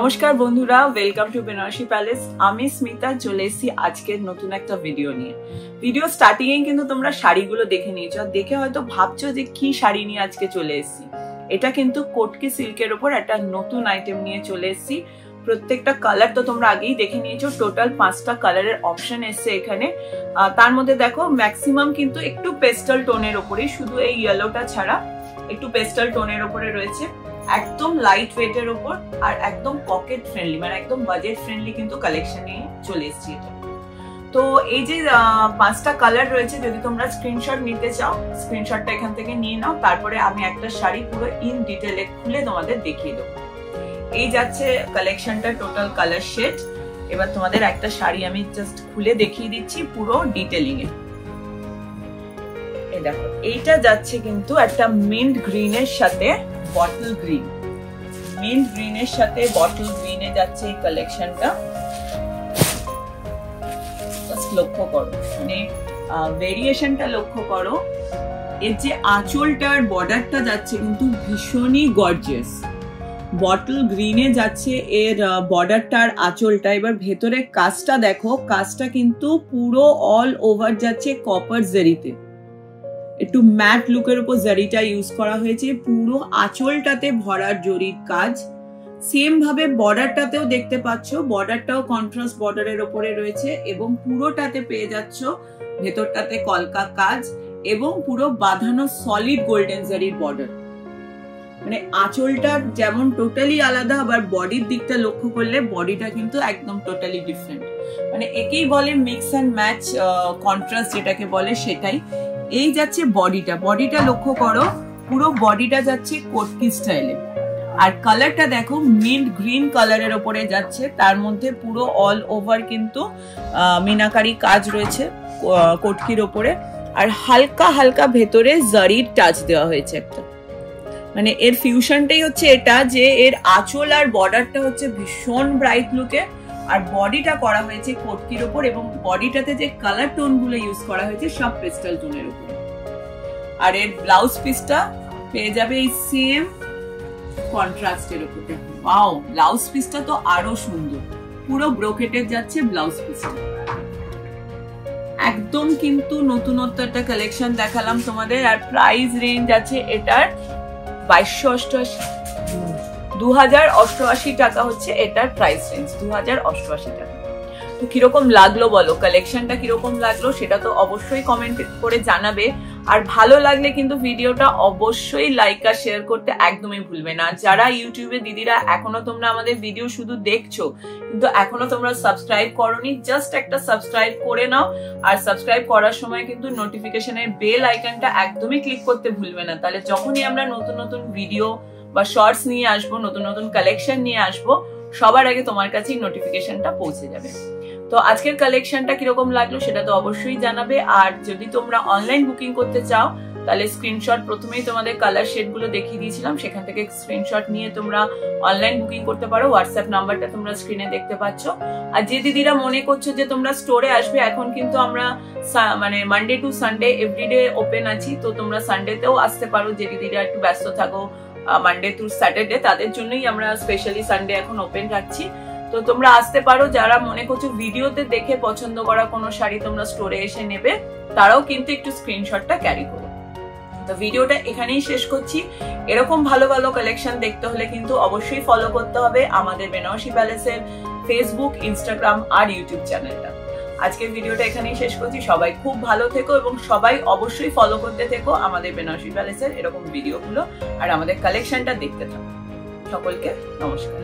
নমস্কার বন্ধুরা, welcome to Banarasi palace. আমি স্মিতা চলে এসেছি আজকের নতুন একটা ভিডিও নিয়ে। ভিডিও স্টার্টিং এ কিন্তু তোমরা শাড়িগুলো দেখে নিয়েছো, আর দেখে হয়তো ভাবছো যে কি শাড়ি নিয়ে আজকে চলে এসেছি। এটা কিন্তু কোটকি সিল্কের উপর একটা নতুন আইটেম নিয়ে চলে এসেছি। প্রত্যেকটা কালার তো তোমরা আগেই দেখে নিয়েছো, টোটাল 5টা কালারের অপশন এসছে এখানে। তার মধ্যে দেখো ম্যাক্সিমাম কিন্তু একটু পেস্টাল টোনের উপরে, শুধু এই ইয়েলোটা ছাড়া একটু পেস্টাল টোনের উপরে রয়েছে। একদম লাইট ওয়েটের উপর আর একদম পকেট ফ্রেন্ডলি, মানে একদম বাজেট ফ্রেন্ডলি কিন্তু কালেকশন নিয়ে চলে এসেছি এটা। তো এই যে 5টা কালার রয়েছে, যদি তোমরা স্ক্রিনশট নিতে চাও স্ক্রিনশটটা এখান থেকে নিয়ে নাও। তারপরে আমি একটা শাড়ি পুরো ইন ডিটেলে খুলে তোমাদের দেখিয়ে দেবো। এই যাচ্ছে কালেকশনটা টোটাল কালার শেড। এবার তোমাদের একটা শাড়ি আমি জাস্ট খুলে দেখিয়ে দিচ্ছি পুরো ডিটেলিং এ। এই দেখো, এইটা যাচ্ছে কিন্তু একটা মিন্ট গ্রিনের সাথে বটল গ্রিন। মিন্ট গ্রিনের সাথে বটল গ্রিনে যাচ্ছে এই কালেকশনটা। লক্ষ্য করো, মানে ভেরিয়েশনটা লক্ষ্য করো। এর যে আঁচলটার বর্ডারটা যাচ্ছে কিন্তু ভীষণই গর্জিয়াস। বটল গ্রিনে যাচ্ছে এর বর্ডারটার আঁচলটা। এবার ভেতরে কাজটা দেখো, কাজটা কিন্তু পুরো অল ওভার যাচ্ছে কপার জারিতে। একটু ম্যাট লুকের উপর জারিটা ইউজ করা হয়েছে, পুরো আঁচলটাতে ভরার জরির কাজ। সেম ভাবে বর্ডারটাতেও দেখতে পাচ্ছ, বর্ডারটাও কন্ট্রাস্ট বর্ডারের উপরে রয়েছে এবং পুরোটাতে পেয়ে যাচ্ছ ভেতরটাতে কলকা কাজ এবং পুরো বাঁধানো সলিড গোল্ডেন জারির বর্ডার। মানে আঁচলটা যেমন টোটালি আলাদা, আবার বডির দিকটা লক্ষ্য করলে বডিটা কিন্তু একদম টোটালি ডিফারেন্ট। মানে একেই বলে মিক্স অ্যান্ড ম্যাচ কন্ট্রাস্ট, যেটাকে বলে সেটাই। এই যাচ্ছে বডিটা, বডিটা লক্ষ্য করো, পুরো বডিটা যাচ্ছে কোটকি স্টাইলে। আর কালারটা দেখো মিন্ট গ্রিন কালারের উপরে যাচ্ছে, তার মধ্যে পুরো অল ওভার কিন্তু মিনাকারি কাজ রয়েছে কোটকির ওপরে। আর হালকা হালকা ভেতরে জারির টাচ দেওয়া হয়েছে একটা। মানে এর ফিউশনটাই হচ্ছে এটা, যে এর আঁচল আর বর্ডারটা হচ্ছে ভীষণ ব্রাইট লুকে, আর বডিটা করা হয়েছে কোটকির উপর এবং বডিটাতে যে কালার টোন গুলো ইউজ করা হয়েছে সব পেস্টাল টোনের উপর। আর এর ব্লাউজ পিসটা পেয়ে যাবে এই সেম কন্ট্রাস্টের উপর। ওয়াও, ব্লাউজ পিসটা তো আরো সুন্দর, পুরো ব্রোকেটের যাচ্ছে ব্লাউজ পিসটা। একদম কিন্তু নতুনত্ব একটা কালেকশন দেখালাম তোমাদের। আর প্রাইস রেঞ্জ আছে এটার 2288 টাকা হচ্ছে এটার প্রাইস রেঞ্জ, 2088 টাকা। তো কিরকম লাগলো বলো, কালেকশনটা কিরকম লাগলো সেটা তো অবশ্যই কমেন্ট করে জানাবে। আর ভালো লাগলে কিন্তু ভিডিওটা অবশ্যই লাইক আর শেয়ার করতে একদমই ভুলবে না। যারা ইউটিউবে দিদিরা এখনো তোমরা আমাদের ভিডিও শুধু দেখছো কিন্তু এখনো তোমরা সাবস্ক্রাইব করোনি, জাস্ট একটা সাবস্ক্রাইব করে নাও। আর সাবস্ক্রাইব করার সময় কিন্তু নোটিফিকেশনের বেল আইকনটা একদমই ক্লিক করতে ভুলবে না। তাহলে যখনই আমরা নতুন নতুন ভিডিও বা শর্টস নিয়ে আসবো, নতুন নতুন কালেকশন নিয়ে আসবো, সবার আগে তোমার কাছেই নোটিফিকেশনটা পৌঁছে যাবে। তো আজকের কালেকশনটা কিরকম লাগলো সেটা তো অবশ্যই জানাবে। আর যদি তোমরা অনলাইন বুকিং করতে চাও তাহলে স্ক্রিনশট, প্রথমেই তোমাদের কালার শেড গুলো দেখিয়ে দিয়েছিলাম, সেখান থেকে স্ক্রিনশট নিয়ে তোমরা অনলাইন বুকিং করতে পারো। হোয়াটসঅ্যাপ নাম্বারটা তোমরা স্ক্রিনে দেখতে পাচ্ছ। আর যে দিদিরা মনে করছো যে তোমরা স্টোরে আসবে, এখন কিন্তু আমরা মানে Monday to Sunday everyday open আছি। তো তোমরা সানডেতেও আসতে পারো, যে দিদিরা একটু ব্যস্ত থাকো মানডে টু স্যাটারডে, তাদের জন্যই আমরা স্পেশালি সানডে এখন ওপেন রাখছি। তো তোমরা আসতে পারো। যারা মনে করছো ভিডিওতে দেখে পছন্দ করা কোনো শাড়ি তোমরা স্টোরে এসে নেবে, তারাও কিন্তু একটু স্ক্রিনশটটা ক্যারি করো। তো ভিডিওটা এখানেই শেষ করছি। এরকম ভালো ভালো কালেকশন দেখতে হলে কিন্তু অবশ্যই ফলো করতে হবে আমাদের বেনারসি প্যালেসের ফেসবুক, ইনস্টাগ্রাম আর ইউটিউব চ্যানেলটা। আজকের ভিডিওটা এখানেই শেষ করছি। সবাই খুব ভালো থেকো এবং সবাই অবশ্যই ফলো করতে থেকো আমাদের বেনারসি প্যালেসের এরকম ভিডিওগুলো, আর আমাদের কালেকশনটা দেখতে থাকো। সকলকে নমস্কার।